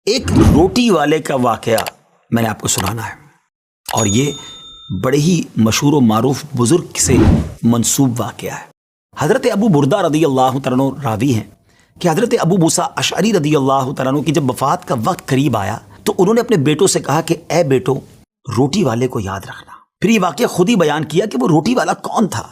ایک روٹی والے کا واقعہ میں نے آپ کو سنانا ہے، اور یہ بڑے ہی مشہور و معروف بزرگ سے منسوب واقعہ ہے۔ حضرت ابو بردہ رضی اللہ تعالیٰ عنہ راوی ہیں کہ حضرت ابو موسیٰ اشعری رضی اللہ تعالیٰ عنہ کی جب وفات کا وقت قریب آیا تو انہوں نے اپنے بیٹوں سے کہا کہ اے بیٹو، روٹی والے کو یاد رکھنا۔ پھر یہ واقعہ خود ہی بیان کیا کہ وہ روٹی والا کون تھا۔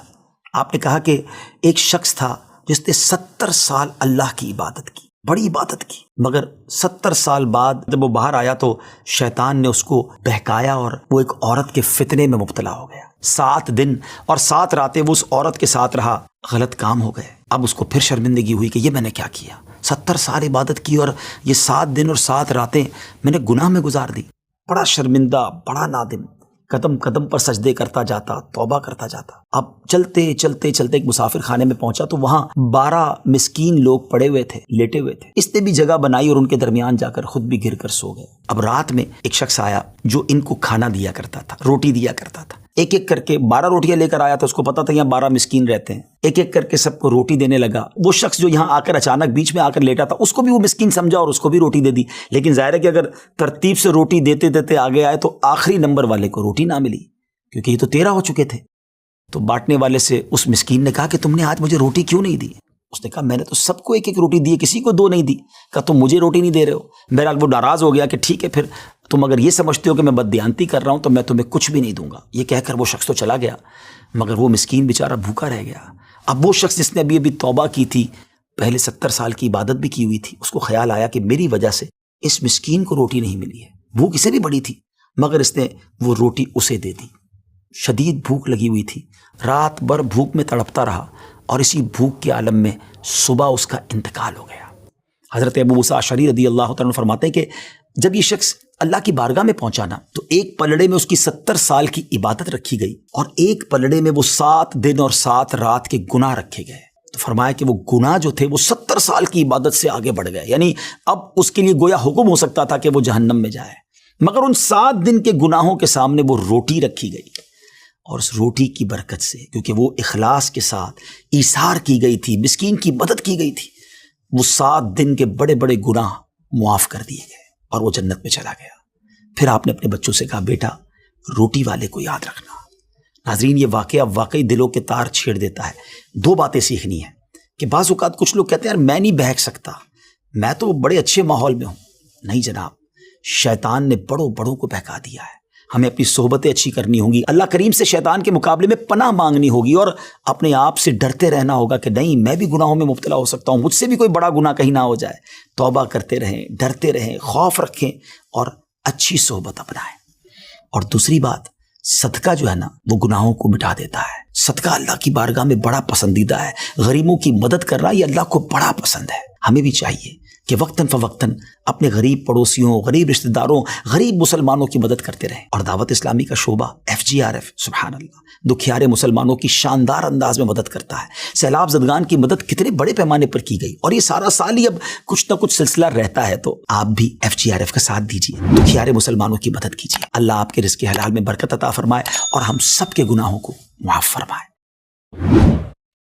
آپ نے کہا کہ ایک شخص تھا جس نے 70 سال اللہ کی عبادت کی، بڑی عبادت کی، مگر 70 سال بعد جب وہ باہر آیا تو شیطان نے اس کو بہکایا اور وہ ایک عورت کے فتنے میں مبتلا ہو گیا۔ 7 دن اور 7 راتیں وہ اس عورت کے ساتھ رہا، غلط کام ہو گئے۔ اب اس کو پھر شرمندگی ہوئی کہ یہ میں نے کیا کیا، 70 سال عبادت کی اور یہ 7 دن اور 7 راتیں میں نے گناہ میں گزار دی۔ بڑا شرمندہ، بڑا نادم، قدم قدم پر سجدے کرتا جاتا، توبہ کرتا جاتا۔ اب چلتے چلتے چلتے ایک مسافر خانے میں پہنچا تو وہاں 12 مسکین لوگ پڑے ہوئے تھے، لیٹے ہوئے تھے۔ اس نے بھی جگہ بنائی اور ان کے درمیان جا کر خود بھی گر کر سو گئے۔ اب رات میں ایک شخص آیا جو ان کو کھانا دیا کرتا تھا، روٹی دیا کرتا تھا۔ ایک ایک کر کے 12 روٹیاں لے کر آیا تھا، اس کو پتا تھا یہاں 12 مسکین رہتے ہیں۔ ایک ایک کر کے سب کو روٹی دینے لگا۔ وہ شخص جو یہاں آ کر اچانک بیچ میں آ کر لیٹا تھا، اس کو بھی وہ مسکین سمجھا اور اس کو بھی روٹی دے دی۔ لیکن ظاہر ہے کہ اگر ترتیب سے روٹی دیتے دیتے آگے آئے تو آخری نمبر والے کو روٹی نہ ملی، کیونکہ یہ تو 13 ہو چکے تھے۔ تو بانٹنے والے سے اس مسکین نے کہا کہ تم نے آج مجھے روٹی کیوں نہیں دی؟ اس نے کہا میں نے تو سب کو ایک ایک روٹی دی، کسی کو 2 نہیں دی۔ کہا تم مجھے روٹی نہیں دے رہے ہو۔ بہرحال وہ ناراض ہو گیا کہ ٹھیک ہے، پھر تم اگر یہ سمجھتے ہو کہ میں بددیانتی کر رہا ہوں تو میں تمہیں کچھ بھی نہیں دوں گا۔ یہ کہہ کر وہ شخص تو چلا گیا، مگر وہ مسکین بیچارہ بھوکا رہ گیا۔ اب وہ شخص جس نے ابھی توبہ کی تھی، پہلے 70 سال کی عبادت بھی کی ہوئی تھی، اس کو خیال آیا کہ میری وجہ سے اس مسکین کو روٹی نہیں ملی ہے۔ بھوک اسے بھی بڑی تھی، مگر اس نے وہ روٹی اسے دے دی۔ شدید بھوک لگی ہوئی تھی، رات بھر بھوک میں تڑپتا رہا اور اسی بھوک کے عالم میں صبح اس کا انتقال ہو گیا۔ حضرت ابو موسیٰ اشعری رضی اللہ تعالیٰ عنہ فرماتے ہیں کہ جب یہ شخص اللہ کی بارگاہ میں پہنچا نا تو ایک پلڑے میں اس کی 70 سال کی عبادت رکھی گئی اور ایک پلڑے میں وہ 7 دن اور 7 رات کے گناہ رکھے گئے۔ تو فرمایا کہ وہ گناہ جو تھے وہ 70 سال کی عبادت سے آگے بڑھ گئے، یعنی اب اس کے لیے گویا حکم ہو سکتا تھا کہ وہ جہنم میں جائے، مگر ان 7 دن کے گناہوں کے سامنے وہ روٹی رکھی گئی، اور اس روٹی کی برکت سے، کیونکہ وہ اخلاص کے ساتھ ایثار کی گئی تھی، مسکین کی مدد کی گئی تھی، وہ 7 دن کے بڑے بڑے گناہ معاف کر دیے گئے اور وہ جنت میں چلا گیا۔ پھر آپ نے اپنے بچوں سے کہا بیٹا روٹی والے کو یاد رکھنا۔ ناظرین، یہ واقعہ واقعی دلوں کے تار چھیڑ دیتا ہے۔ 2 باتیں سیکھنی ہیں کہ بعض اوقات کچھ لوگ کہتے ہیں یار میں نہیں بہک سکتا، میں تو بڑے اچھے ماحول میں ہوں۔ نہیں جناب، شیطان نے بڑوں بڑوں کو بہکا دیا ہے۔ ہمیں اپنی صحبتیں اچھی کرنی ہوں گی، اللہ کریم سے شیطان کے مقابلے میں پناہ مانگنی ہوگی اور اپنے آپ سے ڈرتے رہنا ہوگا کہ نہیں میں بھی گناہوں میں مبتلا ہو سکتا ہوں، مجھ سے بھی کوئی بڑا گناہ کہیں نہ ہو جائے۔ توبہ کرتے رہیں، ڈرتے رہیں، خوف رکھیں اور اچھی صحبت اپنائیں۔ اور دوسری بات، صدقہ جو ہے نا وہ گناہوں کو مٹا دیتا ہے۔ صدقہ اللہ کی بارگاہ میں بڑا پسندیدہ ہے، غریبوں کی مدد کرنا یہ اللہ کو بڑا پسند ہے۔ ہمیں بھی چاہیے کہ وقتاً فوقتاً اپنے غریب پڑوسیوں، غریب رشتہ داروں، غریب مسلمانوں کی مدد کرتے رہیں۔ اور دعوت اسلامی کا شعبہ FGRF سبحان اللہ دکھیارے مسلمانوں کی شاندار انداز میں مدد کرتا ہے۔ سیلاب زدگان کی مدد کتنے بڑے پیمانے پر کی گئی اور یہ سارا سال ہی اب کچھ نہ کچھ سلسلہ رہتا ہے، تو آپ بھی FGRF کا ساتھ دیجیے، دکھیارے مسلمانوں کی مدد کیجیے۔ اللہ آپ کے رزق حلال میں برکت عطا فرمائے اور ہم سب کے گناہوں کو معاف فرمائے۔